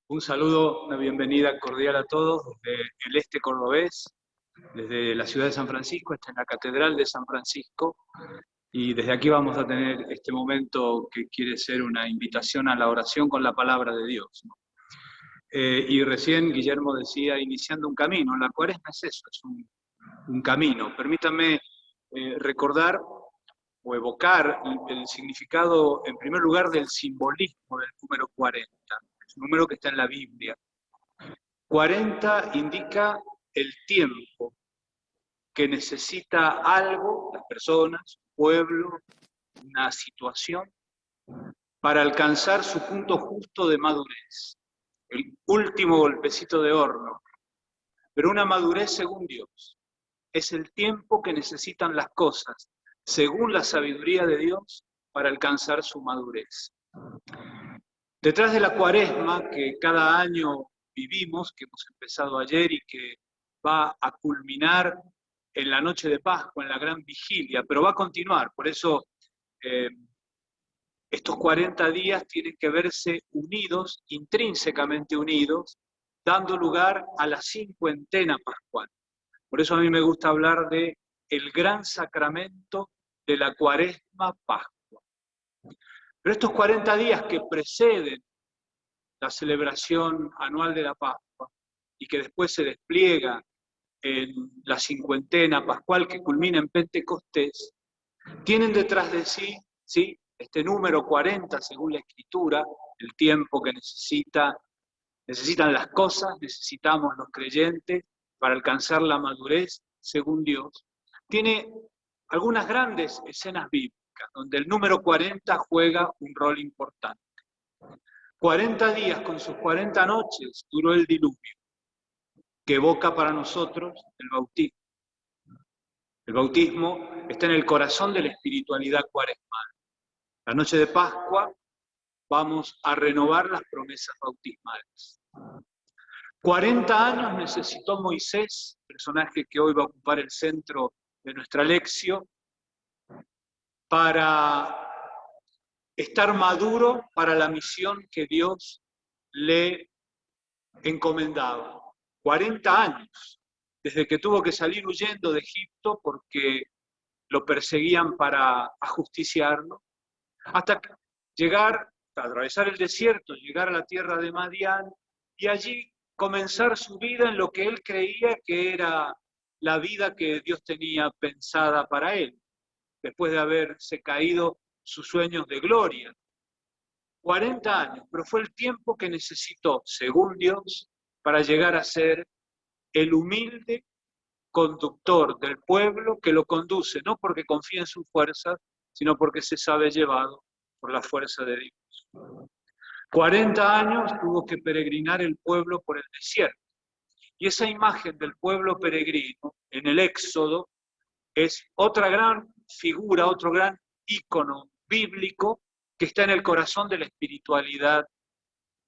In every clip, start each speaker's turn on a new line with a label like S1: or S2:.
S1: Un saludo, una bienvenida cordial a todos desde el este cordobés, desde la ciudad de San Francisco, esta es la Catedral de San Francisco, y desde aquí vamos a tener este momento que quiere ser una invitación a la oración con la palabra de Dios. Y recién Guillermo decía, iniciando un camino, la Cuaresma es eso, es un camino. Permítanme recordar o evocar el significado, en primer lugar, del simbolismo del número 40, es un número que está en la Biblia. 40 indica el tiempo que necesita algo, las personas, un pueblo, una situación, para alcanzar su punto justo de madurez, el último golpecito de horno, pero una madurez según Dios. Es el tiempo que necesitan las cosas, según la sabiduría de Dios, para alcanzar su madurez. Detrás de la Cuaresma, que cada año vivimos, que hemos empezado ayer y que va a culminar en la noche de Pascua, en la gran vigilia, pero va a continuar. Por eso estos 40 días tienen que verse unidos, intrínsecamente unidos, dando lugar a la cincuentena pascual. Por eso a mí me gusta hablar de el gran sacramento de la Cuaresma Pascua. Pero estos 40 días que preceden la celebración anual de la Pascua y que después se despliega en la cincuentena pascual que culmina en Pentecostés, tienen detrás de sí, ¿sí?, este número 40 según la Escritura, el tiempo que necesitan las cosas, necesitamos los creyentes para alcanzar la madurez según Dios. Tiene algunas grandes escenas bíblicas donde el número 40 juega un rol importante. 40 días con sus 40 noches duró el diluvio, que evoca para nosotros el bautismo. El bautismo está en el corazón de la espiritualidad cuaresmal. La noche de Pascua vamos a renovar las promesas bautismales. 40 años necesitó Moisés, personaje que hoy va a ocupar el centro de nuestra lección, para estar maduro para la misión que Dios le encomendaba. 40 años, desde que tuvo que salir huyendo de Egipto porque lo perseguían para ajusticiarlo, hasta llegar, atravesar el desierto, llegar a la tierra de Madián y allí comenzar su vida en lo que él creía que era la vida que Dios tenía pensada para él, después de haberse caído sus sueños de gloria. 40 años, pero fue el tiempo que necesitó, según Dios, para llegar a ser el humilde conductor del pueblo que lo conduce, no porque confía en sus fuerzas, sino porque se sabe llevado por la fuerza de Dios. 40 años tuvo que peregrinar el pueblo por el desierto. Y esa imagen del pueblo peregrino en el Éxodo es otra gran figura, otro gran ícono bíblico que está en el corazón de la espiritualidad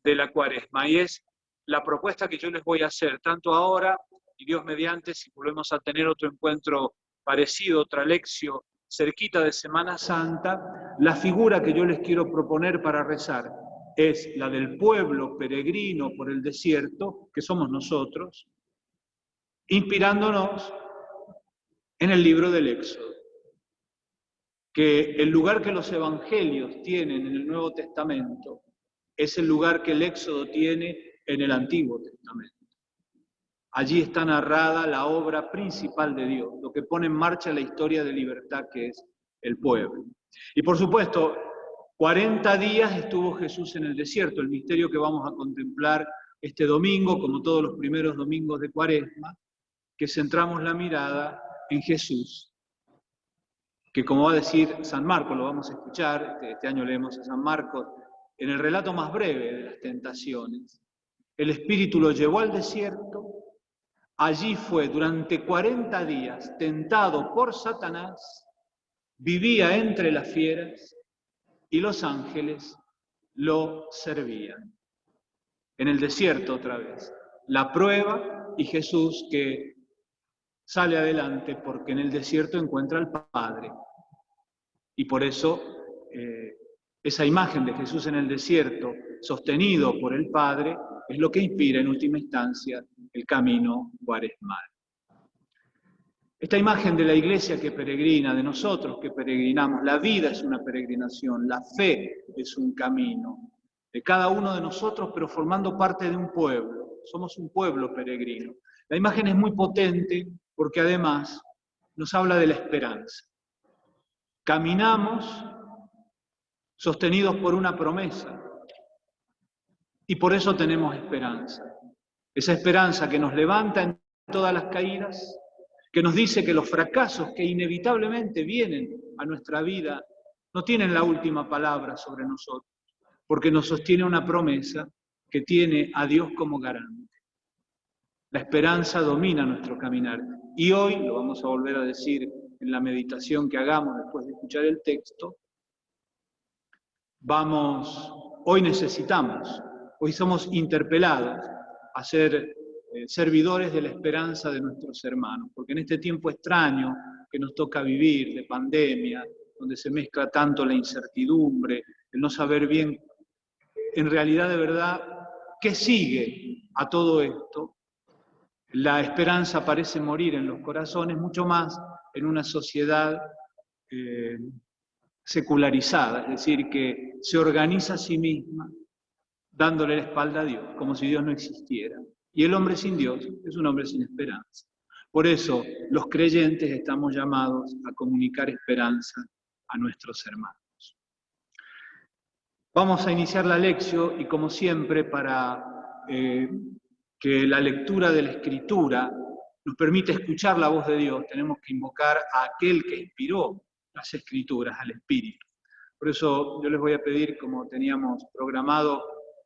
S1: de la Cuaresma. Y es la propuesta que yo les voy a hacer, tanto ahora, y Dios mediante, si volvemos a tener otro encuentro parecido, otra lección cerquita de Semana Santa, la figura que yo les quiero proponer para rezar es la del pueblo peregrino por el desierto, que somos nosotros, inspirándonos en el libro del Éxodo, que el lugar que los evangelios tienen en el Nuevo Testamento es el lugar que el Éxodo tiene en el Antiguo Testamento. Allí está narrada la obra principal de Dios, lo que pone en marcha la historia de libertad que es el pueblo. Y por supuesto, 40 días estuvo Jesús en el desierto, el misterio que vamos a contemplar este domingo, como todos los primeros domingos de Cuaresma, que centramos la mirada en Jesús, que como va a decir San Marcos, lo vamos a escuchar, este año leemos a San Marcos, en el relato más breve de las tentaciones. El Espíritu lo llevó al desierto, allí fue durante 40 días tentado por Satanás, vivía entre las fieras y los ángeles lo servían. En el desierto otra vez, la prueba y Jesús que sale adelante porque en el desierto encuentra al Padre. Y por eso esa imagen de Jesús en el desierto sostenido por el Padre, es lo que inspira en última instancia el camino cuaresmal. Esta imagen de la iglesia que peregrina, de nosotros que peregrinamos, la vida es una peregrinación, la fe es un camino, de cada uno de nosotros, pero formando parte de un pueblo. Somos un pueblo peregrino. La imagen es muy potente porque además nos habla de la esperanza. Caminamos sostenidos por una promesa y por eso tenemos esperanza. Esa esperanza que nos levanta en todas las caídas, que nos dice que los fracasos que inevitablemente vienen a nuestra vida no tienen la última palabra sobre nosotros, porque nos sostiene una promesa que tiene a Dios como garante. La esperanza domina nuestro caminar. Y hoy, lo vamos a volver a decir en la meditación que hagamos después de escuchar el texto, hoy necesitamos, hoy somos interpelados a ser servidores de la esperanza de nuestros hermanos, porque en este tiempo extraño que nos toca vivir, de pandemia, donde se mezcla tanto la incertidumbre, el no saber bien, en realidad de verdad, ¿qué sigue a todo esto? La esperanza parece morir en los corazones, mucho más en una sociedad secularizada, es decir, que se organiza a sí misma, dándole la espalda a Dios, como si Dios no existiera. Y el hombre sin Dios es un hombre sin esperanza. Por eso los creyentes estamos llamados a comunicar esperanza a nuestros hermanos. Vamos a iniciar la lección y como siempre para que la lectura de la Escritura nos permita escuchar la voz de Dios, tenemos que invocar a aquel que inspiró las Escrituras, al Espíritu. Por eso yo les voy a pedir, como teníamos programado,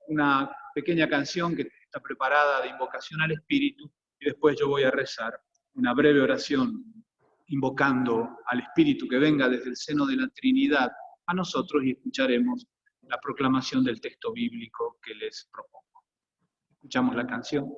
S1: una pequeña canción que está preparada de invocación al Espíritu, y después yo voy a rezar una breve oración invocando al Espíritu que venga desde el seno de la Trinidad a nosotros y escucharemos la proclamación del texto bíblico que les propongo. Escuchamos la canción.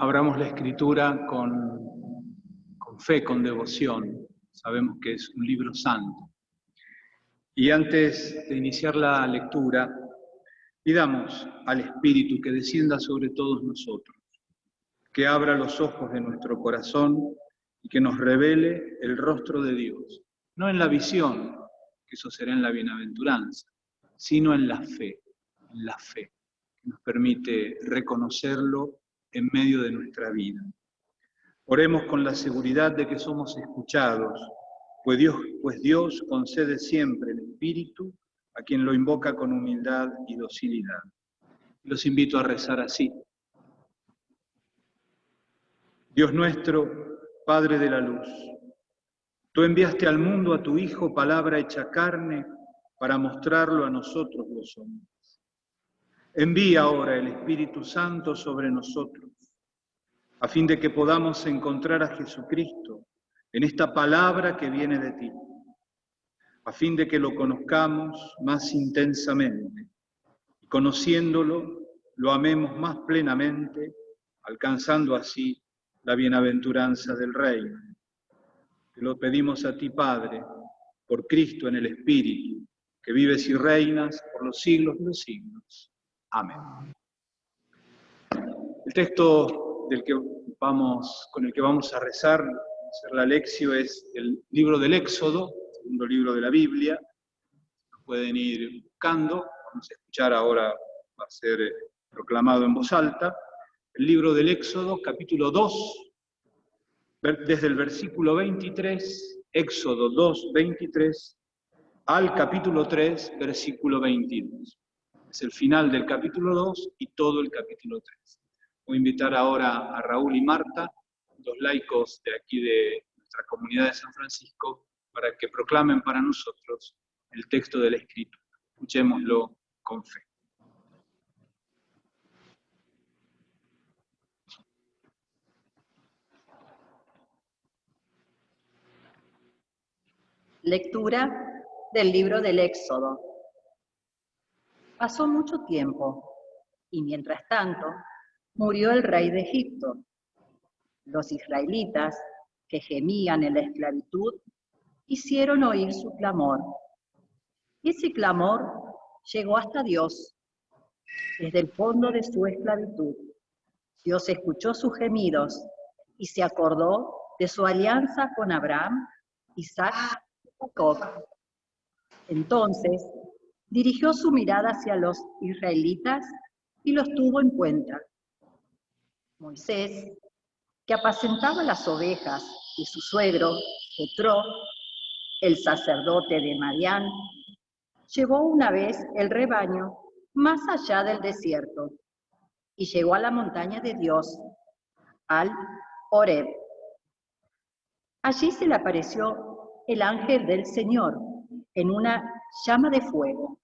S1: Abramos la Escritura con fe, con devoción. Sabemos que es un libro santo. Y antes de iniciar la lectura, pidamos al Espíritu que descienda sobre todos nosotros, que abra los ojos de nuestro corazón y que nos revele el rostro de Dios, no en la visión, que eso será en la bienaventuranza, sino en la fe, nos permite reconocerlo en medio de nuestra vida. Oremos con la seguridad de que somos escuchados, pues Dios concede siempre el Espíritu a quien lo invoca con humildad y docilidad. Los invito a rezar así. Dios nuestro, Padre de la luz, tú enviaste al mundo a tu Hijo, palabra hecha carne, para mostrarlo a nosotros los hombres. Envía ahora el Espíritu Santo sobre nosotros, a fin de que podamos encontrar a Jesucristo en esta palabra que viene de ti, a fin de que lo conozcamos más intensamente, y conociéndolo, lo amemos más plenamente, alcanzando así la bienaventuranza del reino. Te lo pedimos a ti, Padre, por Cristo en el Espíritu, que vives y reinas por los siglos de los siglos. Amén. El texto con el que vamos a rezar, hacer la lección, es el libro del Éxodo, el segundo libro de la Biblia. Lo pueden ir buscando, vamos a escuchar ahora, va a ser proclamado en voz alta. El libro del Éxodo, capítulo 2, desde el versículo 23, Éxodo 2, 23, al capítulo 3, versículo 22. Es el final del capítulo 2 y todo el capítulo 3. Voy a invitar ahora a Raúl y Marta, dos laicos de aquí de nuestra comunidad de San Francisco, para que proclamen para nosotros el texto de la Escritura. Escuchémoslo con fe.
S2: Lectura del libro del Éxodo. Pasó mucho tiempo, y mientras tanto murió el rey de Egipto. Los israelitas, que gemían en la esclavitud, hicieron oír su clamor. Ese clamor llegó hasta Dios, desde el fondo de su esclavitud. Dios escuchó sus gemidos y se acordó de su alianza con Abraham, Isaac y Jacob. Entonces dirigió su mirada hacia los israelitas y los tuvo en cuenta. Moisés, que apacentaba las ovejas, y su suegro, Jetro, el sacerdote de Madián, llevó una vez el rebaño más allá del desierto y llegó a la montaña de Dios, al Horeb. Allí se le apareció el ángel del Señor en una llama de fuego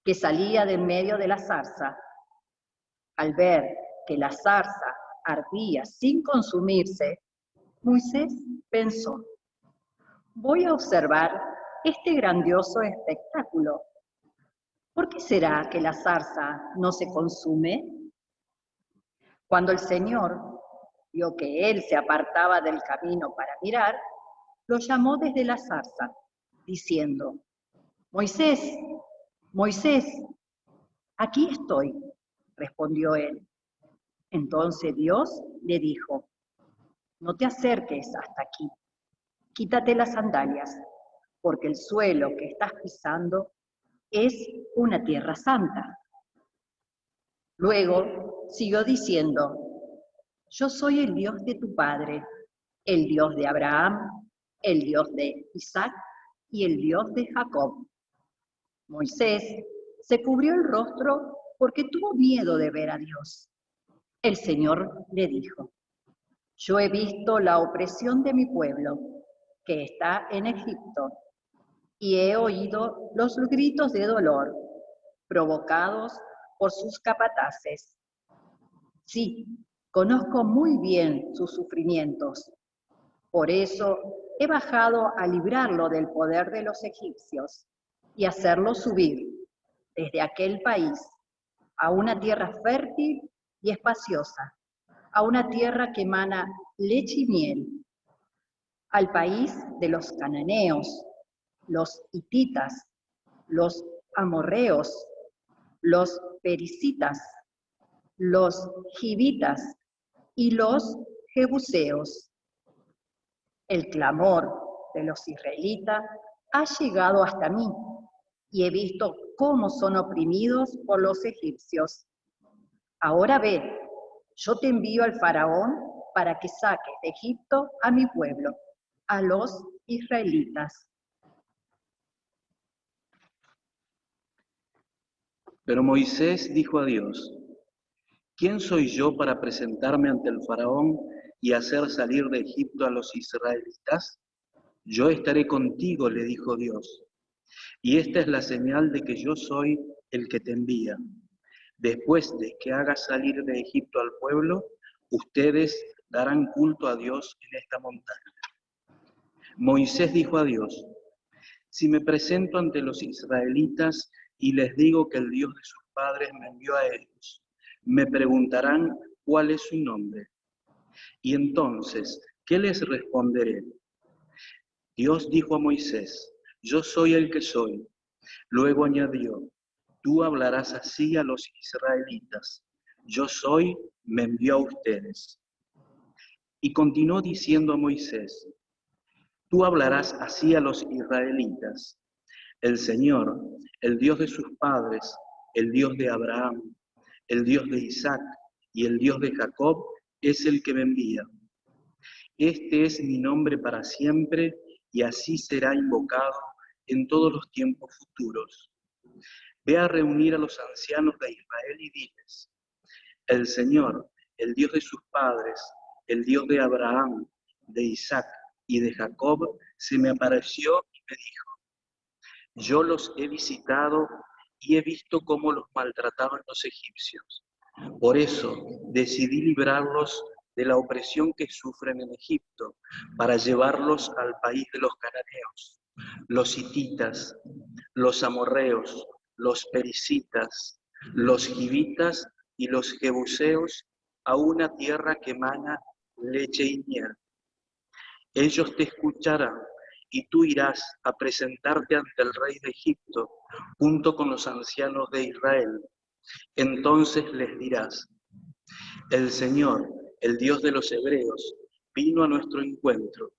S2: que salía de en medio de la zarza. Al ver que la zarza ardía sin consumirse, Moisés pensó: voy a observar este grandioso espectáculo. ¿Por qué será que la zarza no se consume? Cuando el Señor vio que él se apartaba del camino para mirar, lo llamó desde la zarza, diciendo: Moisés, Moisés. Aquí estoy, respondió él. Entonces Dios le dijo: no te acerques hasta aquí, quítate las sandalias, porque el suelo que estás pisando es una tierra santa. Luego siguió diciendo: yo soy el Dios de tu padre, el Dios de Abraham, el Dios de Isaac y el Dios de Jacob. Moisés se cubrió el rostro porque tuvo miedo de ver a Dios. El Señor le dijo: yo he visto la opresión de mi pueblo, que está en Egipto, y he oído los gritos de dolor provocados por sus capataces. Sí, conozco muy bien sus sufrimientos. Por eso he bajado a librarlo del poder de los egipcios y hacerlo subir desde aquel país a una tierra fértil y espaciosa, a una tierra que emana leche y miel, al país de los cananeos, los hititas, los amorreos, los pericitas, los givitas y los jebuseos. El clamor de los israelitas ha llegado hasta mí y he visto cómo son oprimidos por los egipcios. Ahora ve, yo te envío al faraón para que saques de Egipto a mi pueblo, a los israelitas.
S3: Pero Moisés dijo a Dios: ¿Quién soy yo para presentarme ante el faraón y hacer salir de Egipto a los israelitas? Yo estaré contigo, le dijo Dios, y esta es la señal de que yo soy el que te envía. Después de que hagas salir de Egipto al pueblo, ustedes darán culto a Dios en esta montaña. Moisés dijo a Dios: Si me presento ante los israelitas y les digo que el Dios de sus padres me envió a ellos, me preguntarán cuál es su nombre. Y entonces, ¿qué les responderé? Dios dijo a Moisés: Yo soy el que soy. Luego añadió: Tú hablarás así a los israelitas: Yo soy, me envió a ustedes. Y continuó diciendo a Moisés: Tú hablarás así a los israelitas: El Señor, el Dios de sus padres, el Dios de Abraham, el Dios de Isaac y el Dios de Jacob, es el que me envía. Este es mi nombre para siempre y así será invocado en todos los tiempos futuros. Ve a reunir a los ancianos de Israel y diles: El Señor, el Dios de sus padres, el Dios de Abraham, de Isaac y de Jacob, se me apareció y me dijo: Yo los he visitado y he visto cómo los maltrataban los egipcios. Por eso decidí librarlos de la opresión que sufren en Egipto, para llevarlos al país de los cananeos, los hititas, los amorreos, los perisitas, los givitas y los jebuseos, a una tierra que emana leche y miel. Ellos te escucharán y tú irás a presentarte ante el rey de Egipto junto con los ancianos de Israel. Entonces les dirás: El Señor, el Dios de los hebreos, vino a nuestro encuentro,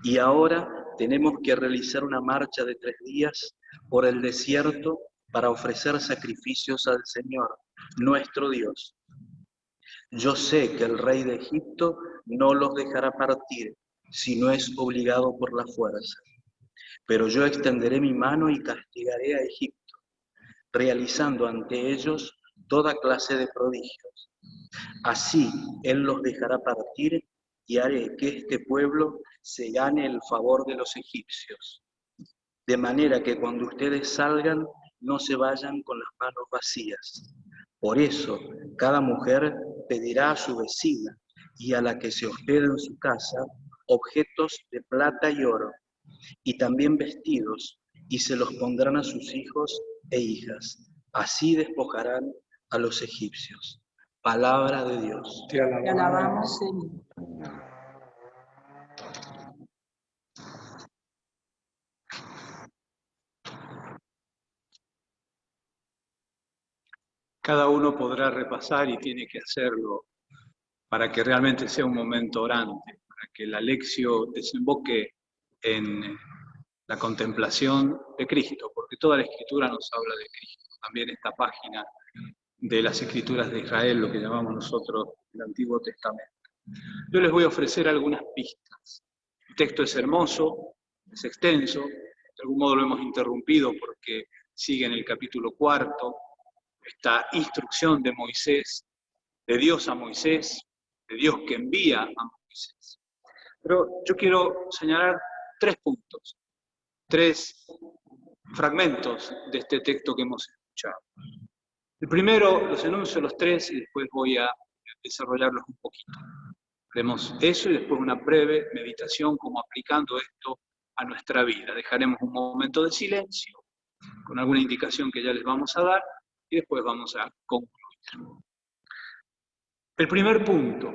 S3: y ahora tenemos que realizar una marcha de 3 días por el desierto para ofrecer sacrificios al Señor, nuestro Dios. Yo sé que el rey de Egipto no los dejará partir si no es obligado por la fuerza, pero yo extenderé mi mano y castigaré a Egipto, realizando ante ellos toda clase de prodigios. Así él los dejará partir y haré que este pueblo se gane el favor de los egipcios. De manera que cuando ustedes salgan, no se vayan con las manos vacías. Por eso, cada mujer pedirá a su vecina y a la que se hospeda en su casa objetos de plata y oro, y también vestidos, y se los pondrán a sus hijos e hijas. Así despojarán a los egipcios. Palabra de Dios.
S1: Te
S4: Te alabamos, Señor.
S1: Cada uno podrá repasar y tiene que hacerlo para que realmente sea un momento orante, para que la lección desemboque en la contemplación de Cristo, porque toda la Escritura nos habla de Cristo. También esta página de las Escrituras de Israel, lo que llamamos nosotros el Antiguo Testamento. Yo les voy a ofrecer algunas pistas. El texto es hermoso, es extenso, de algún modo lo hemos interrumpido porque sigue en el capítulo 4, esta instrucción de Moisés, de Dios a Moisés, de Dios que envía a Moisés. Pero yo quiero señalar 3 puntos, 3 fragmentos de este texto que hemos escuchado. El primero, los enuncio los 3 y después voy a desarrollarlos un poquito. Haremos eso y después una breve meditación como aplicando esto a nuestra vida. Dejaremos un momento de silencio con alguna indicación que ya les vamos a dar y después vamos a concluir. El primer punto,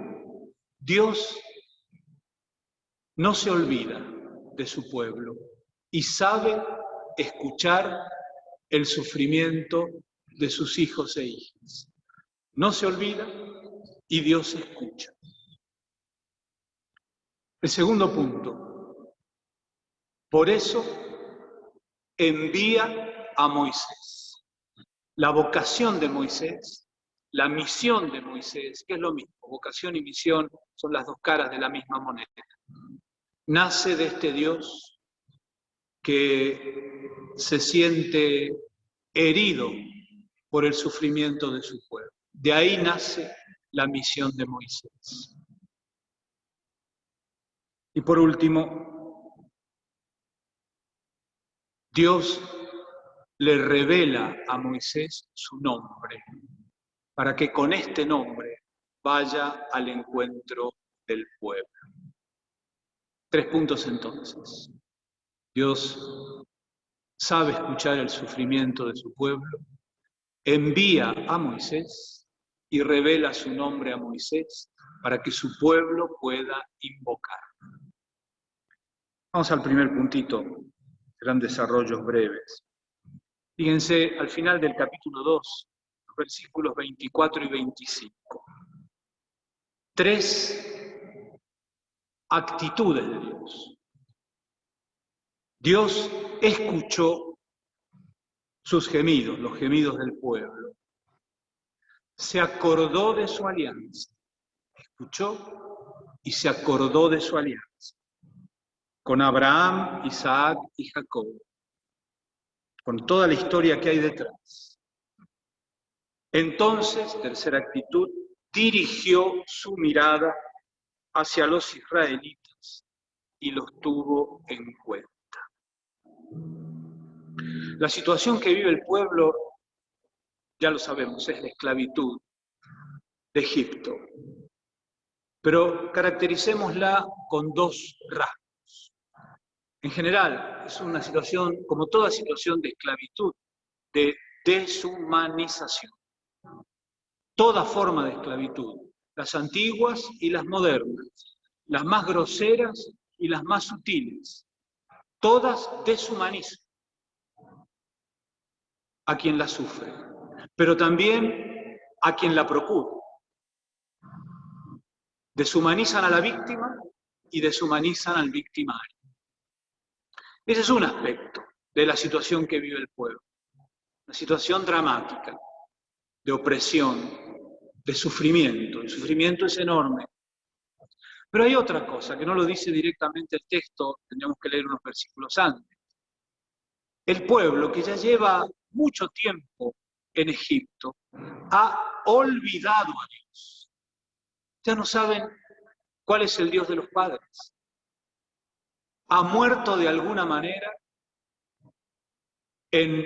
S1: Dios no se olvida de su pueblo y sabe escuchar el sufrimiento de sus hijos e hijas. No se olvida y Dios escucha. El segundo punto, por eso envía a Moisés. La vocación de Moisés la misión de Moisés, que es lo mismo, vocación y misión son las dos caras de la misma moneda. Nace de este Dios que se siente herido por el sufrimiento de su pueblo. De ahí nace la misión de Moisés. Y por último, Dios le revela a Moisés su nombre, para que con este nombre vaya al encuentro del pueblo. 3 puntos entonces. Dios sabe escuchar el sufrimiento de su pueblo, envía a Moisés y revela su nombre a Moisés para que su pueblo pueda invocar. Vamos al primer puntito, serán desarrollos breves. Fíjense al final del capítulo 2, versículos 24 y 25. 3 actitudes de Dios. Dios escuchó sus gemidos, los gemidos del pueblo. Se acordó de su alianza. Escuchó y se acordó de su alianza con Abraham, Isaac y Jacob, con toda la historia que hay detrás. Entonces, tercera actitud, dirigió su mirada hacia los israelitas y los tuvo en cuenta. La situación que vive el pueblo, ya lo sabemos, es la esclavitud de Egipto. Pero caractericémosla con 2 rasgos. En general, es una situación, como toda situación de esclavitud, de deshumanización. Toda forma de esclavitud, las antiguas y las modernas, las más groseras y las más sutiles, todas deshumanizan a quien la sufre, pero también a quien la procura. Deshumanizan a la víctima y deshumanizan al victimario. Ese es un aspecto de la situación que vive el pueblo. Una situación dramática, de opresión, de sufrimiento. El sufrimiento es enorme. Pero hay otra cosa, que no lo dice directamente el texto, tendríamos que leer unos versículos antes. El pueblo, que ya lleva mucho tiempo en Egipto, ha olvidado a Dios. Ya no saben cuál es el Dios de los padres. Ha muerto de alguna manera en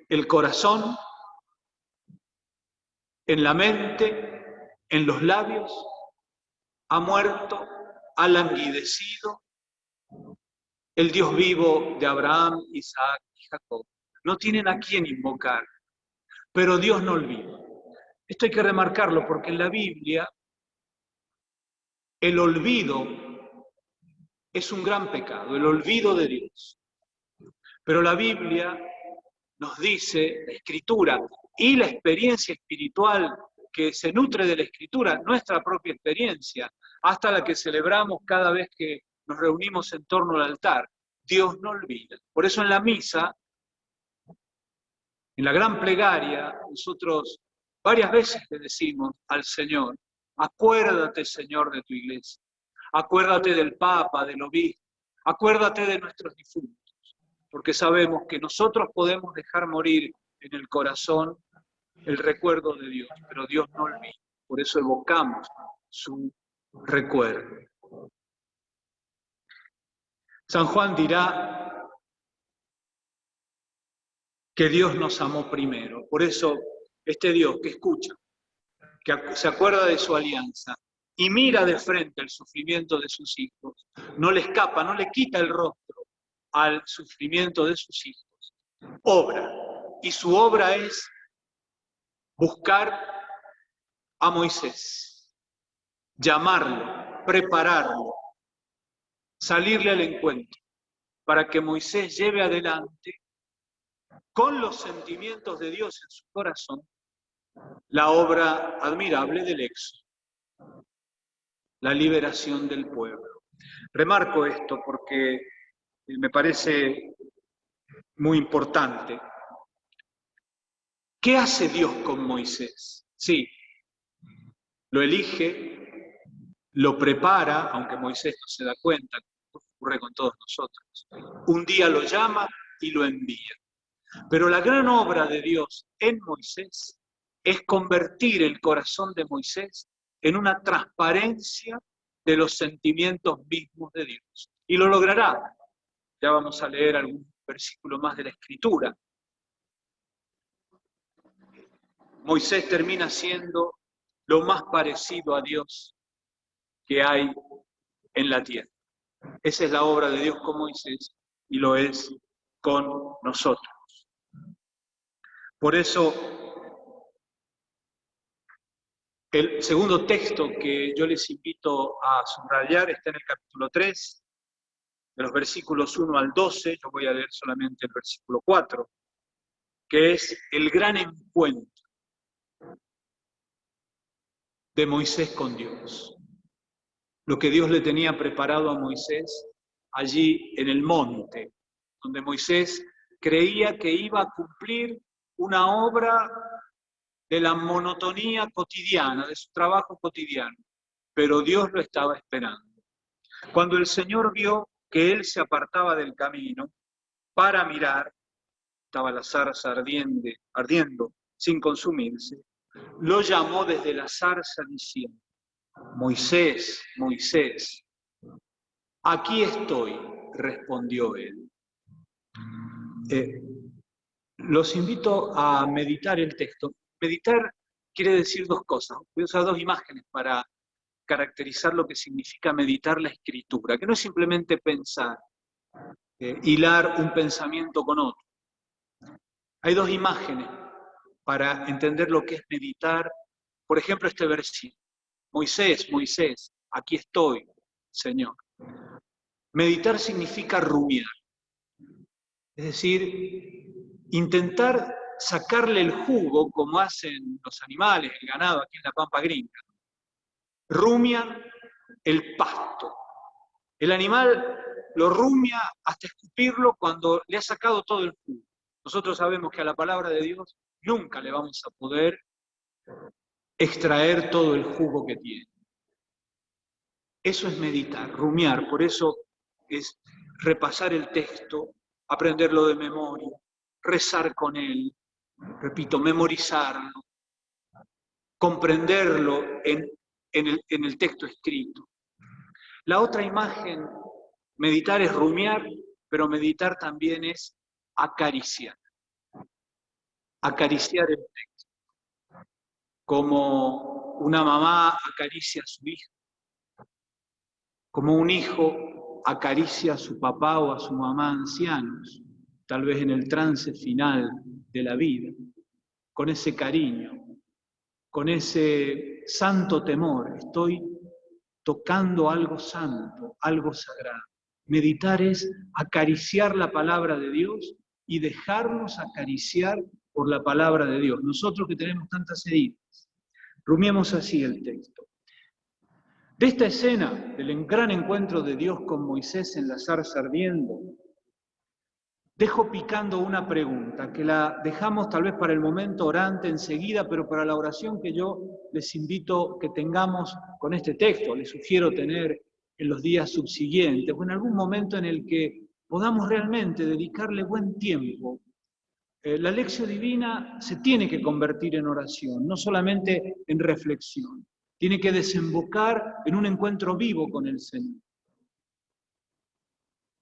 S1: el corazón, en la mente, en los labios. Ha muerto, ha languidecido el Dios vivo de Abraham, Isaac y Jacob. No tienen a quién invocar, pero Dios no olvida. Esto hay que remarcarlo porque en la Biblia el olvido es un gran pecado, el olvido de Dios. Pero la Biblia nos dice, la Escritura y la experiencia espiritual que se nutre de la Escritura, nuestra propia experiencia, hasta la que celebramos cada vez que nos reunimos en torno al altar. Dios no olvida. Por eso en la misa, en la gran plegaria, nosotros varias veces le decimos al Señor, acuérdate, Señor, de tu iglesia, acuérdate del Papa, del obispo, acuérdate de nuestros difuntos, porque sabemos que nosotros podemos dejar morir en el corazón el recuerdo de Dios, pero Dios no olvida, por eso evocamos su recuerdo. San Juan dirá que Dios nos amó primero, por eso este Dios que escucha, que se acuerda de su alianza y mira de frente el sufrimiento de sus hijos, no le escapa, no le quita el rostro al sufrimiento de sus hijos, obra, y su obra es buscar a Moisés, llamarlo, prepararlo, salirle al encuentro, para que Moisés lleve adelante, con los sentimientos de Dios en su corazón, la obra admirable del Éxodo, la liberación del pueblo. Remarco esto porque me parece muy importante. ¿Qué hace Dios con Moisés? Sí, lo elige, lo prepara, aunque Moisés no se da cuenta, como ocurre con todos nosotros. Un día lo llama y lo envía. Pero la gran obra de Dios en Moisés es convertir el corazón de Moisés en una transparencia de los sentimientos mismos de Dios. Y lo logrará. Ya vamos a leer algún versículo más de la Escritura. Moisés termina siendo lo más parecido a Dios que hay en la tierra. Esa es la obra de Dios con Moisés y lo es con nosotros. Por eso, el segundo texto que yo les invito a subrayar está en el capítulo 3, de los versículos 1 al 12, yo voy a leer solamente el versículo 4, que es el gran encuentro de Moisés con Dios. Lo que Dios le tenía preparado a Moisés allí en el monte, donde Moisés creía que iba a cumplir una obra de la monotonía cotidiana, de su trabajo cotidiano, pero Dios lo estaba esperando. Cuando el Señor vio que él se apartaba del camino para mirar, estaba la zarza ardiendo sin consumirse, lo llamó desde la zarza diciendo: Moisés, Moisés. Aquí estoy, respondió él. Los invito a meditar el texto. Meditar quiere decir dos cosas. Voy a usar dos imágenes para caracterizar lo que significa meditar la Escritura, que no es simplemente pensar, hilar un pensamiento con otro. Hay dos imágenes para entender lo que es meditar. Por ejemplo, este versículo: Moisés, Moisés, aquí estoy, Señor. Meditar significa rumiar, es decir, intentar sacarle el jugo como hacen los animales, el ganado aquí en la Pampa Gringa. Rumian el pasto. El animal lo rumia hasta escupirlo cuando le ha sacado todo el jugo. Nosotros sabemos que a la palabra de Dios nunca le vamos a poder extraer todo el jugo que tiene. Eso es meditar, rumiar, por eso es repasar el texto, aprenderlo de memoria, rezar con él, repito, memorizarlo, comprenderlo en el texto escrito. La otra imagen, meditar es rumiar, pero meditar también es acariciar. Acariciar el texto, como una mamá acaricia a su hijo, como un hijo acaricia a su papá o a su mamá ancianos, tal vez en el trance final de la vida, con ese cariño, con ese santo temor. Estoy tocando algo santo, algo sagrado. Meditar es acariciar la palabra de Dios y dejarnos acariciar por la palabra de Dios. Nosotros que tenemos tantas heridas, rumiemos así el texto. De esta escena, del gran encuentro de Dios con Moisés en la zarza ardiendo, dejo picando una pregunta, que la dejamos tal vez para el momento orante enseguida, pero para la oración que yo les invito que tengamos con este texto, les sugiero tener en los días subsiguientes, o en algún momento en el que podamos realmente dedicarle buen tiempo. La lección divina se tiene que convertir en oración, no solamente en reflexión. Tiene que desembocar en un encuentro vivo con el Señor.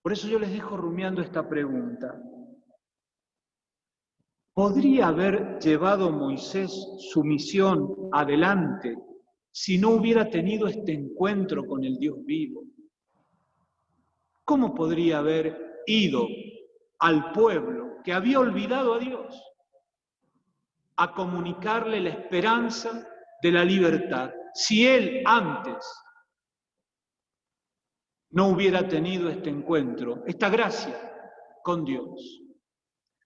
S1: Por eso yo les dejo rumiando esta pregunta. ¿Podría haber llevado Moisés su misión adelante si no hubiera tenido este encuentro con el Dios vivo? ¿Cómo podría haber ido al pueblo que había olvidado a Dios a comunicarle la esperanza de la libertad si él antes no hubiera tenido este encuentro, esta gracia con Dios?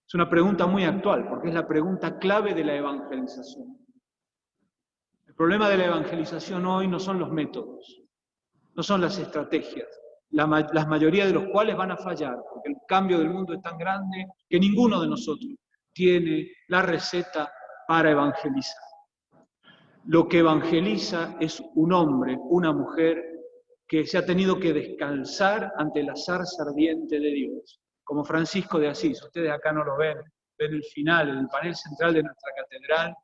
S1: Es una pregunta muy actual, porque es la pregunta clave de la evangelización. El problema de la evangelización hoy no son los métodos, no son las estrategias, la mayoría de los cuales van a fallar, porque el cambio del mundo es tan grande que ninguno de nosotros tiene la receta para evangelizar. Lo que evangeliza es un hombre, una mujer, que se ha tenido que descalzar ante la zarza ardiente de Dios, como Francisco de Asís. Ustedes acá no lo ven, ven el final, en el panel central de nuestra catedral,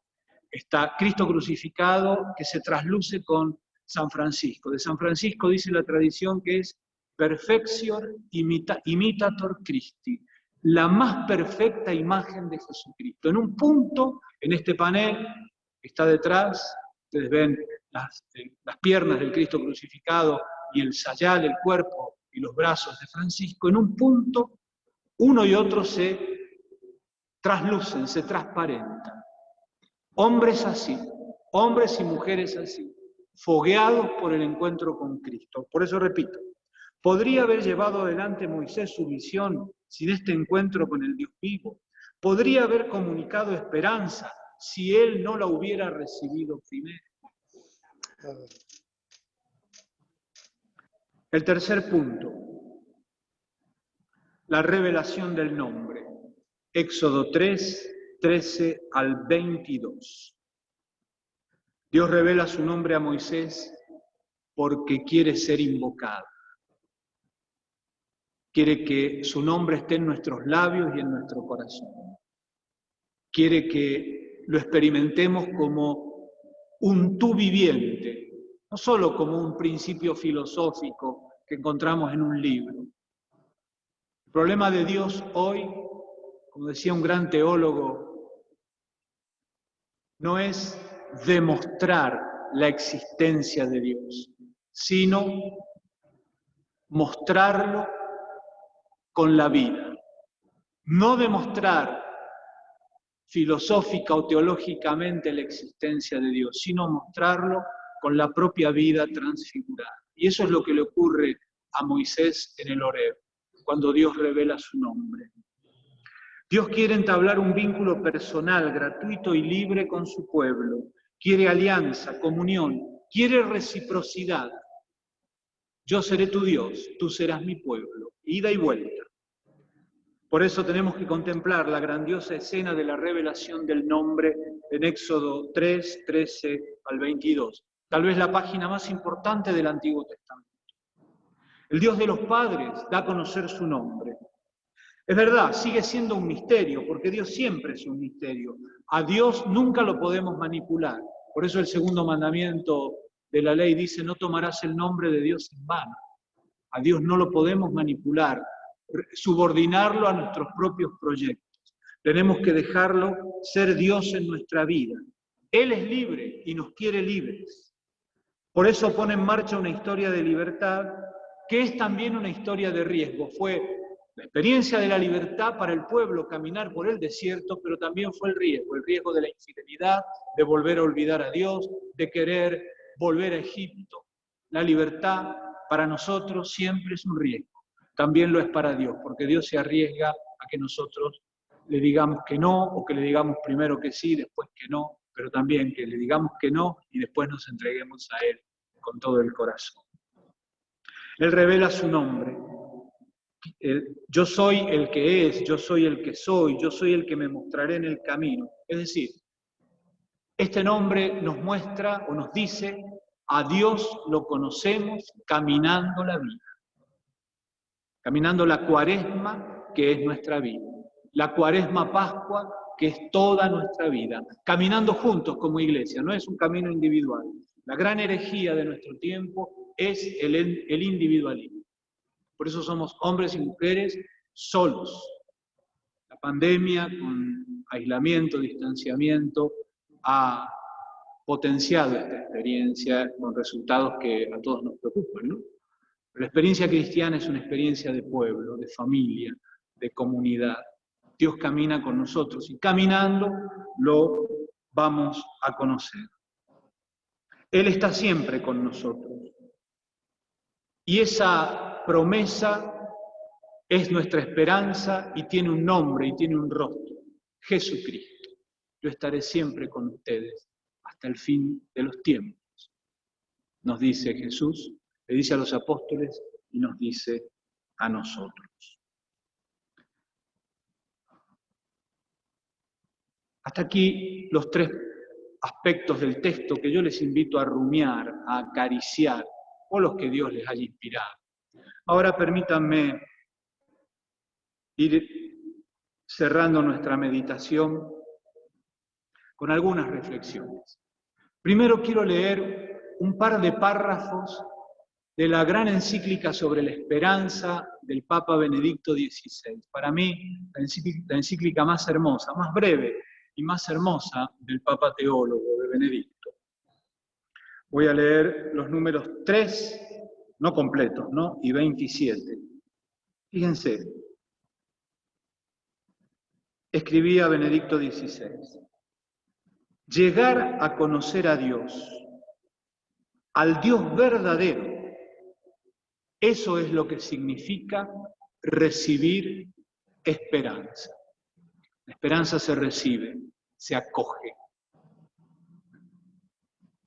S1: está Cristo crucificado que se trasluce con San Francisco. De San Francisco dice la tradición que es perfección imitator Christi, la más perfecta imagen de Jesucristo. En un punto, en este panel que está detrás, ustedes ven las piernas del Cristo crucificado y el sayal, el cuerpo y los brazos de Francisco, en un punto uno y otro se traslucen, se transparentan. Hombres así, hombres y mujeres así, fogueados por el encuentro con Cristo. Por eso repito, ¿podría haber llevado adelante Moisés su misión sin este encuentro con el Dios vivo? ¿Podría haber comunicado esperanza si él no la hubiera recibido primero? El tercer punto, la revelación del nombre. Éxodo 3, 13 al 22. Dios revela su nombre a Moisés porque quiere ser invocado. Quiere que su nombre esté en nuestros labios y en nuestro corazón. Quiere que lo experimentemos como un tú viviente, no solo como un principio filosófico que encontramos en un libro. El problema de Dios hoy, como decía un gran teólogo, no es demostrar la existencia de Dios, sino mostrarlo con la vida. No demostrar filosófica o teológicamente la existencia de Dios, sino mostrarlo con la propia vida transfigurada. Y eso es lo que le ocurre a Moisés en el Horeb, cuando Dios revela su nombre. Dios quiere entablar un vínculo personal, gratuito y libre con su pueblo. Quiere alianza, comunión, quiere reciprocidad. Yo seré tu Dios, tú serás mi pueblo. Ida y vuelta. Por eso tenemos que contemplar la grandiosa escena de la revelación del nombre en Éxodo 3, 13 al 22. Tal vez la página más importante del Antiguo Testamento. El Dios de los padres da a conocer su nombre. Es verdad, sigue siendo un misterio, porque Dios siempre es un misterio. A Dios nunca lo podemos manipular. Por eso el segundo mandamiento de la ley dice, no tomarás el nombre de Dios en vano. A Dios no lo podemos manipular, subordinarlo a nuestros propios proyectos. Tenemos que dejarlo ser Dios en nuestra vida. Él es libre y nos quiere libres. Por eso pone en marcha una historia de libertad, que es también una historia de riesgo. Fue la experiencia de la libertad para el pueblo, caminar por el desierto, pero también fue el riesgo de la infidelidad, de volver a olvidar a Dios, de querer volver a Egipto. La libertad para nosotros siempre es un riesgo. También lo es para Dios, porque Dios se arriesga a que nosotros le digamos que no, o que le digamos primero que sí, después que no, pero también que le digamos que no y después nos entreguemos a Él con todo el corazón. Él revela su nombre. Yo soy el que es, yo soy el que soy, yo soy el que me mostraré en el camino. Es decir, este nombre nos muestra o nos dice, a Dios lo conocemos caminando la vida. Caminando la cuaresma, que es nuestra vida. La cuaresma pascua, que es toda nuestra vida. Caminando juntos como iglesia, no es un camino individual. La gran herejía de nuestro tiempo es el individualismo. Por eso somos hombres y mujeres solos. La pandemia, con aislamiento, distanciamiento, ha potenciado esta experiencia con resultados que a todos nos preocupan, ¿no? La experiencia cristiana es una experiencia de pueblo, de familia, de comunidad. Dios camina con nosotros y caminando lo vamos a conocer. Él está siempre con nosotros. Y esa promesa es nuestra esperanza y tiene un nombre y tiene un rostro. Jesucristo. Yo estaré siempre con ustedes hasta el fin de los tiempos. Nos dice Jesús. Le dice a los apóstoles y nos dice a nosotros. Hasta aquí los tres aspectos del texto que yo les invito a rumiar, a acariciar, o los que Dios les haya inspirado. Ahora permítanme ir cerrando nuestra meditación con algunas reflexiones. Primero quiero leer un par de párrafos de la gran encíclica sobre la esperanza del Papa Benedicto XVI. Para mí, la encíclica más hermosa, más breve y más hermosa del Papa Teólogo de Benedicto. Voy a leer los números 3, no completos, ¿no? Y 27. Fíjense, escribía Benedicto XVI, llegar a conocer a Dios, al Dios verdadero, eso es lo que significa recibir esperanza. La esperanza se recibe, se acoge,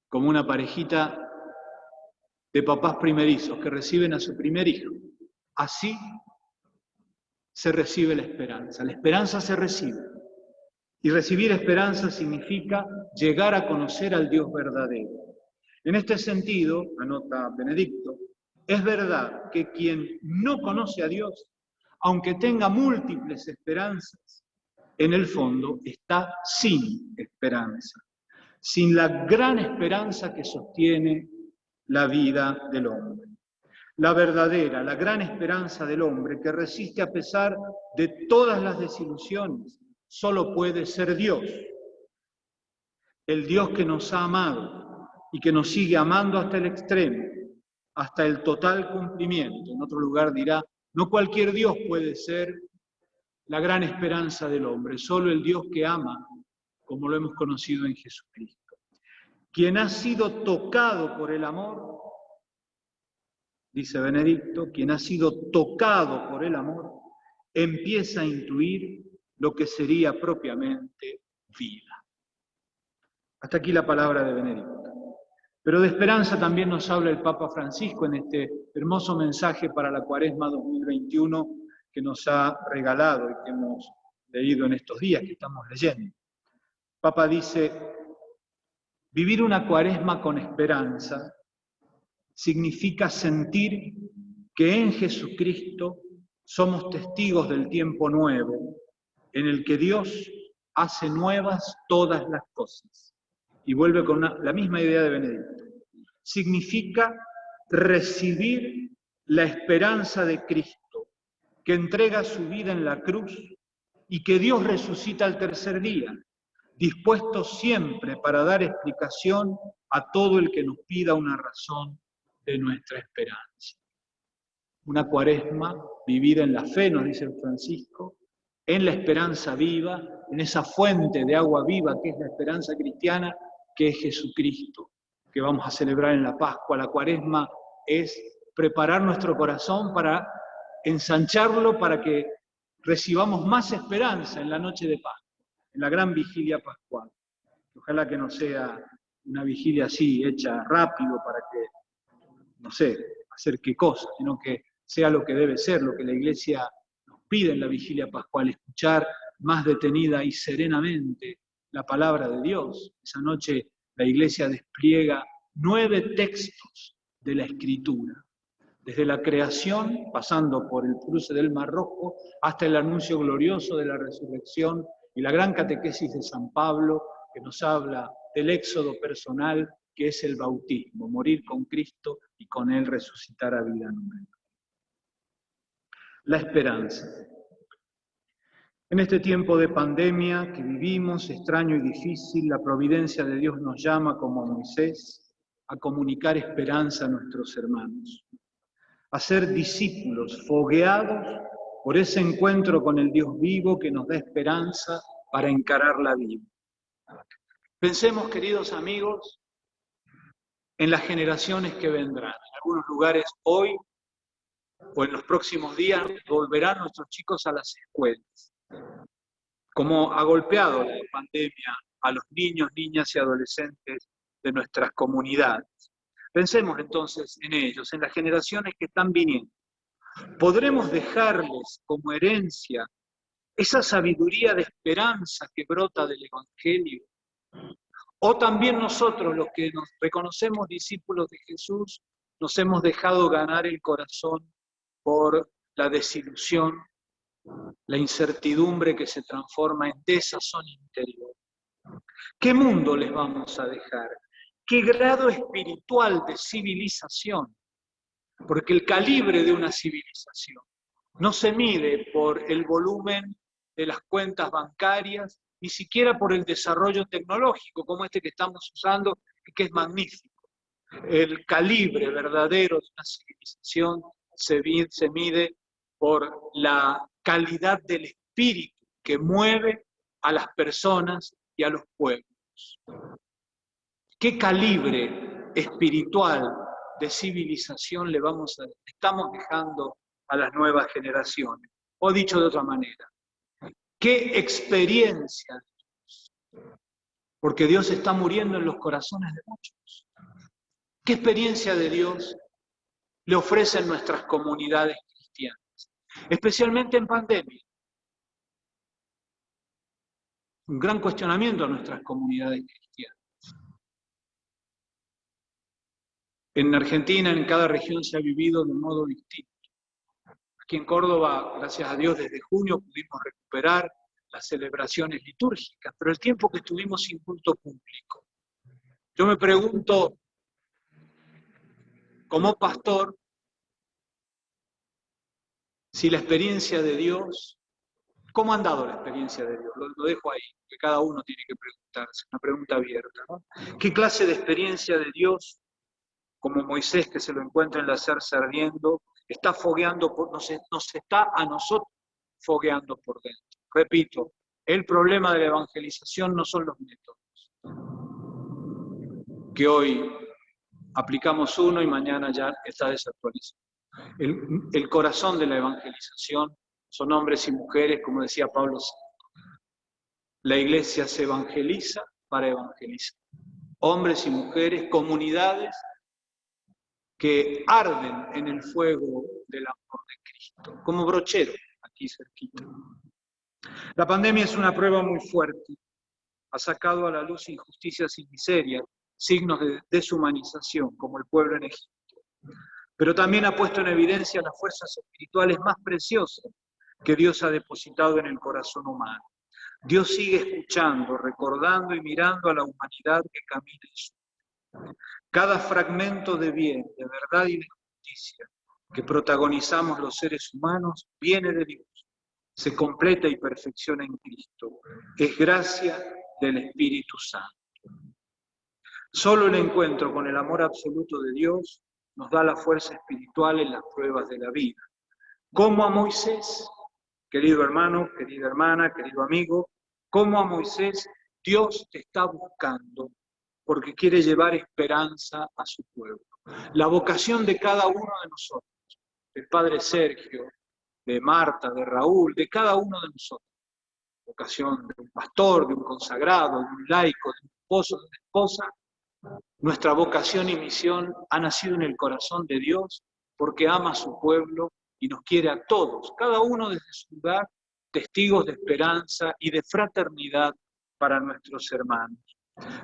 S1: como una parejita de papás primerizos que reciben a su primer hijo. Así se recibe la esperanza. La esperanza se recibe. Y recibir esperanza significa llegar a conocer al Dios verdadero. En este sentido, anota Benedicto, es verdad que quien no conoce a Dios, aunque tenga múltiples esperanzas, en el fondo está sin esperanza, sin la gran esperanza que sostiene la vida del hombre. La verdadera, la gran esperanza del hombre que resiste a pesar de todas las desilusiones, solo puede ser Dios. El Dios que nos ha amado y que nos sigue amando hasta el extremo, hasta el total cumplimiento. En otro lugar dirá, no cualquier Dios puede ser la gran esperanza del hombre, solo el Dios que ama, como lo hemos conocido en Jesucristo. Quien ha sido tocado por el amor, dice Benedicto, quien ha sido tocado por el amor, empieza a intuir lo que sería propiamente vida. Hasta aquí la palabra de Benedicto. Pero de esperanza también nos habla el Papa Francisco en este hermoso mensaje para la Cuaresma 2021 que nos ha regalado y que hemos leído en estos días que estamos leyendo. El Papa dice, vivir una Cuaresma con esperanza significa sentir que en Jesucristo somos testigos del tiempo nuevo, en el que Dios hace nuevas todas las cosas. Y vuelve con la misma idea de Benedicto. Significa recibir la esperanza de Cristo, que entrega su vida en la cruz y que Dios resucita al tercer día, dispuesto siempre para dar explicación a todo el que nos pida una razón de nuestra esperanza. Una Cuaresma vivida en la fe, nos dice el Francisco, en la esperanza viva, en esa fuente de agua viva que es la esperanza cristiana, que es Jesucristo, que vamos a celebrar en la Pascua. La Cuaresma es preparar nuestro corazón para ensancharlo, para que recibamos más esperanza en la noche de Pascua, en la gran vigilia pascual. Ojalá que no sea una vigilia así, hecha rápido para que, no sé, hacer qué cosa, sino que sea lo que debe ser, lo que la Iglesia nos pide en la vigilia pascual, escuchar más detenida y serenamente la palabra de Dios. Esa noche la Iglesia despliega 9 textos de la Escritura, desde la creación, pasando por el cruce del Mar Rojo, hasta el anuncio glorioso de la resurrección y la gran catequesis de San Pablo, que nos habla del éxodo personal, que es el bautismo, morir con Cristo y con Él resucitar a vida nueva. La esperanza. En este tiempo de pandemia que vivimos, extraño y difícil, la providencia de Dios nos llama, como a Moisés, a comunicar esperanza a nuestros hermanos, a ser discípulos fogueados por ese encuentro con el Dios vivo que nos da esperanza para encarar la vida. Pensemos, queridos amigos, en las generaciones que vendrán. En algunos lugares hoy o en los próximos días volverán nuestros chicos a las escuelas. Cómo ha golpeado la pandemia a los niños, niñas y adolescentes de nuestras comunidades. Pensemos entonces en ellos, en las generaciones que están viniendo. ¿Podremos dejarles como herencia esa sabiduría de esperanza que brota del Evangelio? O también nosotros, los que nos reconocemos discípulos de Jesús, nos hemos dejado ganar el corazón por la desilusión, la incertidumbre que se transforma en desazón interior. ¿Qué mundo les vamos a dejar? ¿Qué grado espiritual de civilización? Porque el calibre de una civilización no se mide por el volumen de las cuentas bancarias, ni siquiera por el desarrollo tecnológico como este que estamos usando y que es magnífico. El calibre verdadero de una civilización se mide por la calidad del espíritu que mueve a las personas y a los pueblos. ¿Qué calibre espiritual de civilización estamos dejando a las nuevas generaciones? O dicho de otra manera, ¿qué experiencia de Dios? Porque Dios está muriendo en los corazones de muchos. ¿Qué experiencia de Dios le ofrecen nuestras comunidades cristianas? Especialmente en pandemia. Un gran cuestionamiento a nuestras comunidades cristianas. En Argentina, en cada región se ha vivido de un modo distinto. Aquí en Córdoba, gracias a Dios, desde junio pudimos recuperar las celebraciones litúrgicas, pero el tiempo que estuvimos sin culto público. Yo me pregunto, como pastor, si la experiencia de Dios, ¿cómo ha andado la experiencia de Dios? Lo dejo ahí, que cada uno tiene que preguntarse, una pregunta abierta, ¿no? ¿Qué clase de experiencia de Dios, como Moisés que se lo encuentra en la zarza ardiendo, está fogueando, nos está a nosotros fogueando por dentro? Repito, el problema de la evangelización no son los métodos, que hoy aplicamos uno y mañana ya está desactualizado. El corazón de la evangelización son hombres y mujeres, como decía Pablo VI. La iglesia se evangeliza para evangelizar. Hombres y mujeres, comunidades que arden en el fuego del amor de Cristo, como brochero, aquí cerquita. La pandemia es una prueba muy fuerte. Ha sacado a la luz injusticias y miserias, signos de deshumanización, como el pueblo en Egipto. Pero también ha puesto en evidencia las fuerzas espirituales más preciosas que Dios ha depositado en el corazón humano. Dios sigue escuchando, recordando y mirando a la humanidad que camina en su vida. Cada fragmento de bien, de verdad y de justicia que protagonizamos los seres humanos viene de Dios, se completa y perfecciona en Cristo. Es gracia del Espíritu Santo. Solo el encuentro con el amor absoluto de Dios nos da la fuerza espiritual en las pruebas de la vida. Como a Moisés, querido hermano, querida hermana, querido amigo, como a Moisés, Dios te está buscando porque quiere llevar esperanza a su pueblo. La vocación de cada uno de nosotros, del padre Sergio, de Marta, de Raúl, de cada uno de nosotros, vocación de un pastor, de un consagrado, de un laico, de un esposo, de una esposa, nuestra vocación y misión ha nacido en el corazón de Dios porque ama a su pueblo y nos quiere a todos, cada uno desde su lugar, testigos de esperanza y de fraternidad para nuestros hermanos.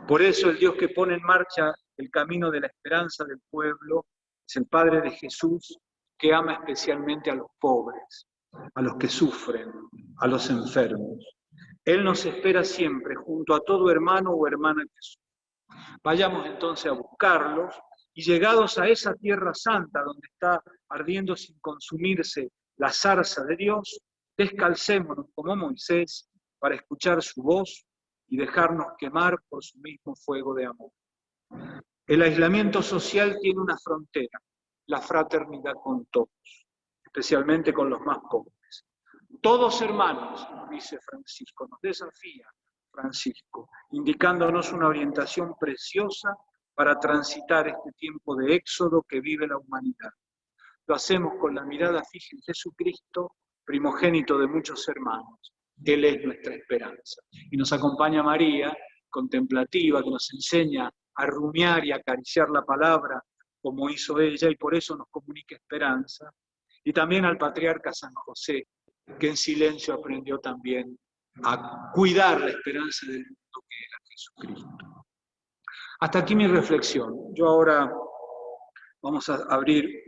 S1: Por eso el Dios que pone en marcha el camino de la esperanza del pueblo es el Padre de Jesús, que ama especialmente a los pobres, a los que sufren, a los enfermos. Él nos espera siempre junto a todo hermano o hermana que sufre. Vayamos entonces a buscarlos y llegados a esa tierra santa donde está ardiendo sin consumirse la zarza de Dios, descalcémonos como Moisés para escuchar su voz y dejarnos quemar por su mismo fuego de amor. El aislamiento social tiene una frontera, la fraternidad con todos, especialmente con los más pobres. Todos hermanos, nos dice Francisco, nos desafía Francisco, indicándonos una orientación preciosa para transitar este tiempo de éxodo que vive la humanidad. Lo hacemos con la mirada fija en Jesucristo, primogénito de muchos hermanos. Él es nuestra esperanza. Y nos acompaña María, contemplativa, que nos enseña a rumiar y acariciar la palabra como hizo ella, y por eso nos comunica esperanza. Y también al patriarca San José, que en silencio aprendió también a cuidar la esperanza del mundo que era Jesucristo. Hasta aquí mi reflexión. Yo ahora vamos a abrir